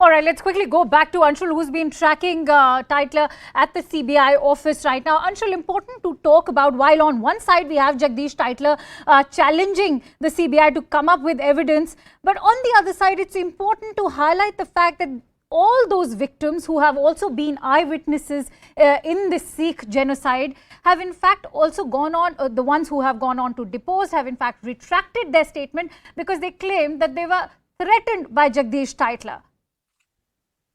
All right, let's quickly go back to Anshul, who's been tracking Tytler at the CBI office right now. Anshul, important to talk about, while on one side we have Jagdish Tytler challenging the CBI to come up with evidence, but on the other side, it's important to highlight the fact that all those victims who have also been eyewitnesses in the Sikh genocide have in fact also gone on, the ones who have gone on to depose have in fact retracted their statement because they claim that they were threatened by Jagdish Tytler.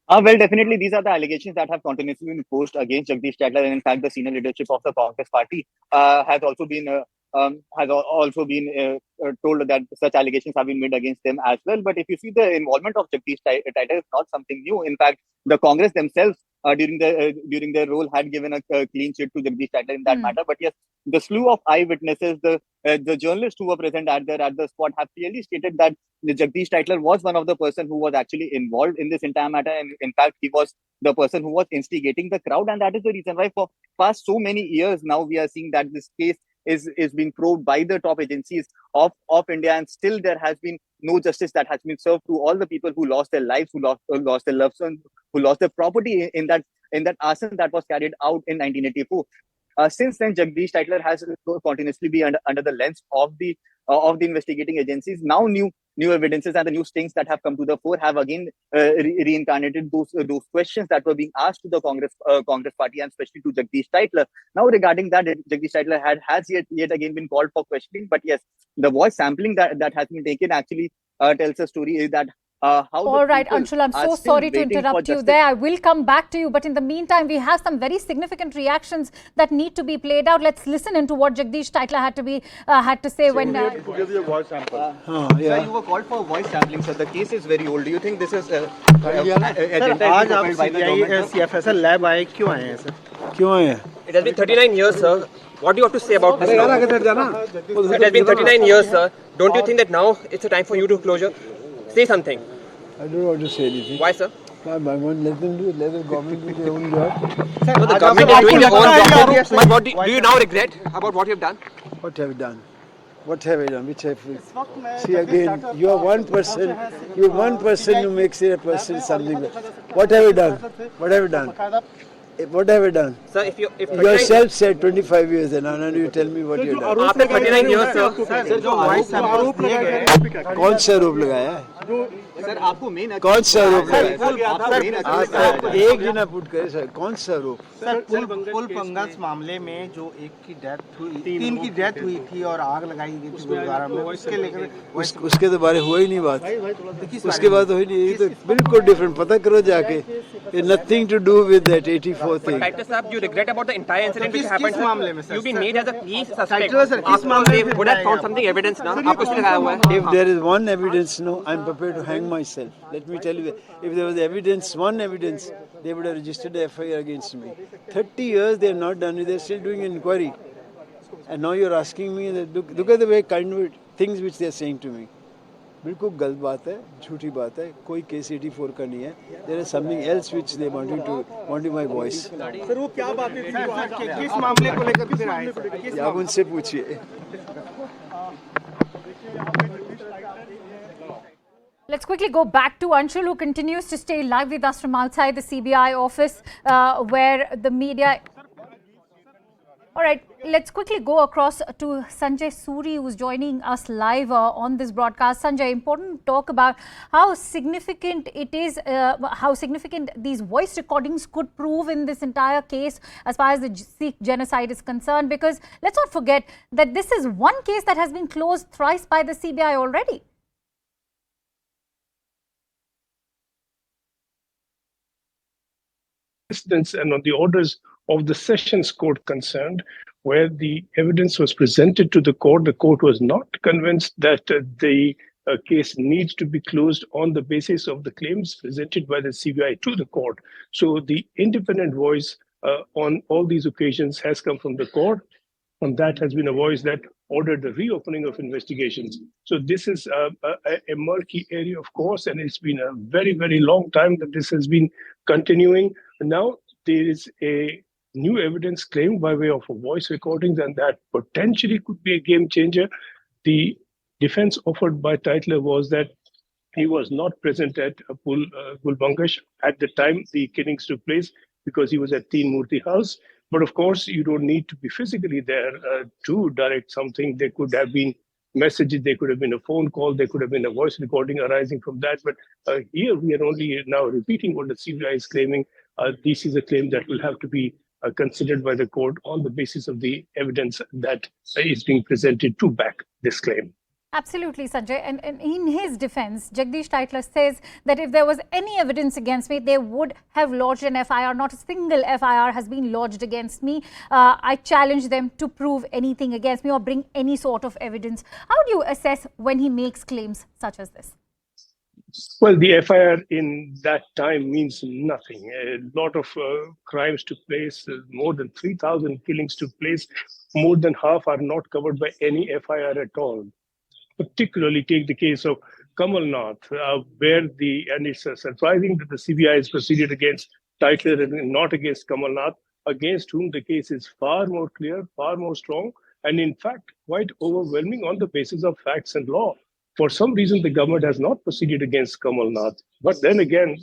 Well, definitely, these are the allegations that have continuously been posed against Jagdish Tytler, and in fact, the senior leadership of the Congress party has also been told that such allegations have been made against them as well. But if you see, the involvement of Jagdish Tytler is not something new. In fact, the Congress themselves during their role had given a clean sheet to Jagdish Tytler in that matter. But yes, the slew of eyewitnesses, the journalists who were present at the spot have clearly stated that Jagdish Tytler was one of the person who was actually involved in this entire matter, and in fact, he was the person who was instigating the crowd, and that is the reason why for past so many years now we are seeing that this case is being probed by the top agencies of India, and still there has been no justice that has been served to all the people who lost their lives, who lost their loved ones, who lost their property in that arson that was carried out in 1984. Since then, Jagdish Tytler has continuously been under the lens of the investigating agencies. Now, new evidences and the new stings that have come to the fore have again reincarnated those questions that were being asked to the Congress party, and especially to Jagdish Tytler. Now, regarding that, Jagdish Tytler has yet again been called for questioning. But yes, the voice sampling that has been taken actually tells a story is that. All right, Anshul, I'm so sorry to interrupt you there. I will come back to you. But in the meantime, we have some very significant reactions that need to be played out. Let's listen into what Jagdish Tytler had to say when... to give you a voice sample. Sir, you were called for voice sampling, so the case is very old. Do you think this is... आज आप CFSL lab आए क्यों आए हैं sir? क्यों आए हैं? It has been 39 years, sir. What do you have to say about this? It has been 39 years, sir. Don't you think that now it's a time for you to closure? Say something. I don't want to say anything. Why, sir? I won't let them do it. Let the government do their own job. So the government is doing their own job. But what do you now regret about what you have done? What have you done? What have I done? Which have you? See again, you are one person. You are one person who makes a person something. What have you done? What have you done? What have I done? Sir, if you yourself said 25 years and now you tell me what you have done. After 39 years, sir. Sir जो voice samples दिए गए कौन सा आरोप लगाया है? Sir, आपको main कौन सा आरोप लगाया? एक जना पुट करे सर, कौन सा आरोप? सर पुल पंगास मामले में जो एक की डेथ हुई, तीन की डेथ हुई थी और आग लगाई गई थी गुरुद्वारा में, उसके लेकर उसके तो बारे हुआ ही नहीं बात. उसके बाद हुई नहीं. ये तो बिल्कुल डिफरेंट. पता करो जाके. Nothing to do with that 84 thing. Tytler sir, you regret about the entire incident which happened? मामले में sir? You've been made as a key suspect. Tytler sir, किस मामले में would have found something evidence now? आपको इसलिए लगाया हुआ है? If there is one evidence, no, I'm prepared to hang myself. Let me tell you, if there was evidence, one evidence, they would have registered a FIR against me. 30 years they have not done it. They're still doing an inquiry. And now you're asking me that look at the way kind of things which they're saying to me. बिल्कुल गलत बात है, झूठी बात है. कोई case 84 का नहीं है. There is something else which they wanted my voice. Sir वो क्या बात थी? किस मामले को लेकर फिर आए सर? आप उनसे पूछिए. Let's quickly go back to Anshul, who continues to stay live with us from outside the CBI office, where the media... All right, let's quickly go across to Sanjay Suri, who's joining us live on this broadcast. Sanjay, important to talk about how significant it is, how significant these voice recordings could prove in this entire case as far as the Sikh genocide is concerned, because let's not forget that this is one case that has been closed thrice by the CBI already. And on the orders of the Sessions Court concerned, where the evidence was presented to the court was not convinced that the case needs to be closed on the basis of the claims presented by the CBI to the court. So the independent voice on all these occasions has come from the court, and that has been a voice that ordered the reopening of investigations. So this is a murky area, of course, and it's been a very, very long time that this has been continuing. Now there is a new evidence claimed by way of voice recordings, and that potentially could be a game changer. The defense offered by Tytler was that He was not present at Pul Bangash at the time the killings took place because he was at Teen Murti House. But of course, you don't need to be physically there to direct something. There could have been messages, there could have been a phone call, there could have been a voice recording arising from that. But here we are only now repeating what the CBI is claiming. This is a claim that will have to be considered by the court on the basis of the evidence that is being presented to back this claim. Absolutely, Sanjay. And in his defense, Jagdish Tytler says that if there was any evidence against me, they would have lodged an FIR. Not a single FIR has been lodged against me. I challenge them to prove anything against me or bring any sort of evidence. How do you assess when he makes claims such as this? Well, the FIR in that time means nothing. A lot of crimes took place, more than 3,000 killings took place. More than half are not covered by any FIR at all. Particularly take the case of Kamal Nath, and it's surprising that the CBI has proceeded against Tytler and not against Kamal Nath, against whom the case is far more clear, far more strong, and in fact quite overwhelming on the basis of facts and law. For some reason, the government has not proceeded against Kamal Nath. But then again,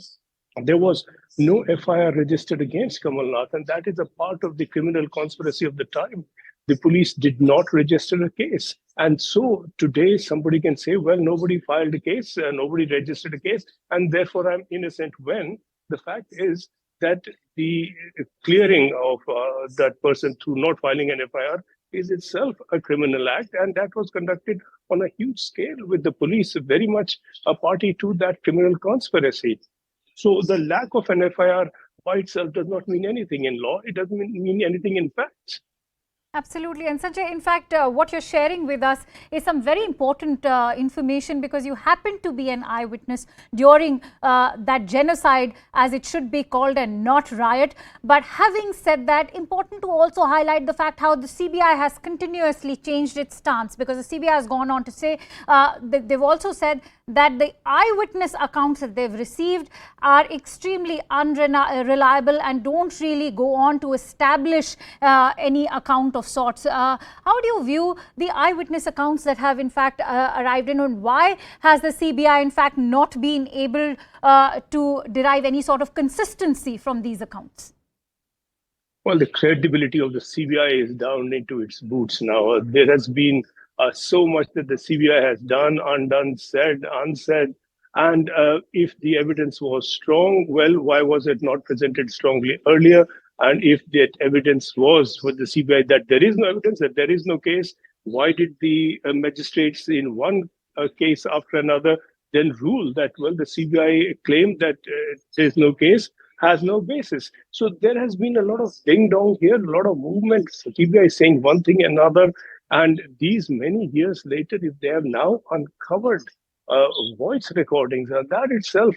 there was no FIR registered against Kamal Nath, and that is a part of the criminal conspiracy of the time. The police did not register a case. And so today somebody can say, well, nobody filed a case, nobody registered a case, and therefore I'm innocent, when the fact is that the clearing of that person through not filing an FIR is itself a criminal act, and that was conducted on a huge scale with the police very much a party to that criminal conspiracy. So the lack of an FIR by itself does not mean anything in law. It doesn't mean anything in facts. Absolutely. And Sanjay, in fact, what you're sharing with us is some very important information, because you happen to be an eyewitness during that genocide, as it should be called, and not riot. But having said that, important to also highlight the fact how the CBI has continuously changed its stance, because the CBI has gone on to say, they've also said that the eyewitness accounts that they've received are extremely unreliable and don't really go on to establish any account of sorts. How do you view the eyewitness accounts that have in fact arrived in, and why has the CBI in fact not been able to derive any sort of consistency from these accounts? Well, the credibility of the CBI is down into its boots now. There has been so much that the CBI has done, undone, said, unsaid. And if the evidence was strong, well, why was it not presented strongly earlier? And if that evidence was with the CBI that there is no evidence, that there is no case, why did the magistrates in one case after another then rule that, well, the CBI claimed that there is no case, has no basis? So there has been a lot of ding-dong here, a lot of movement. The CBI is saying one thing, another. And these many years later, if they have now uncovered voice recordings, that itself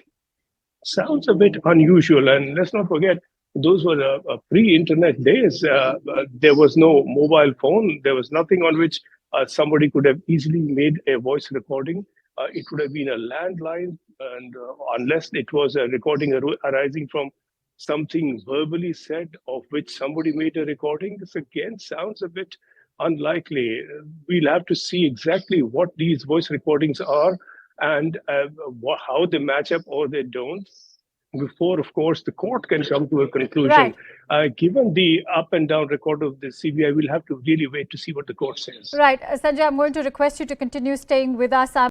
sounds a bit unusual. And let's not forget, those were pre-internet days. There was no mobile phone. There was nothing on which somebody could have easily made a voice recording. It would have been a landline, and unless it was a recording arising from something verbally said of which somebody made a recording, this again sounds a bit unlikely. We'll have to see exactly what these voice recordings are and how they match up or they don't, before, of course, the court can come to a conclusion. Right. Given the up and down record of the CBI, we'll have to really wait to see what the court says. Right. Sanjay, I'm going to request you to continue staying with us.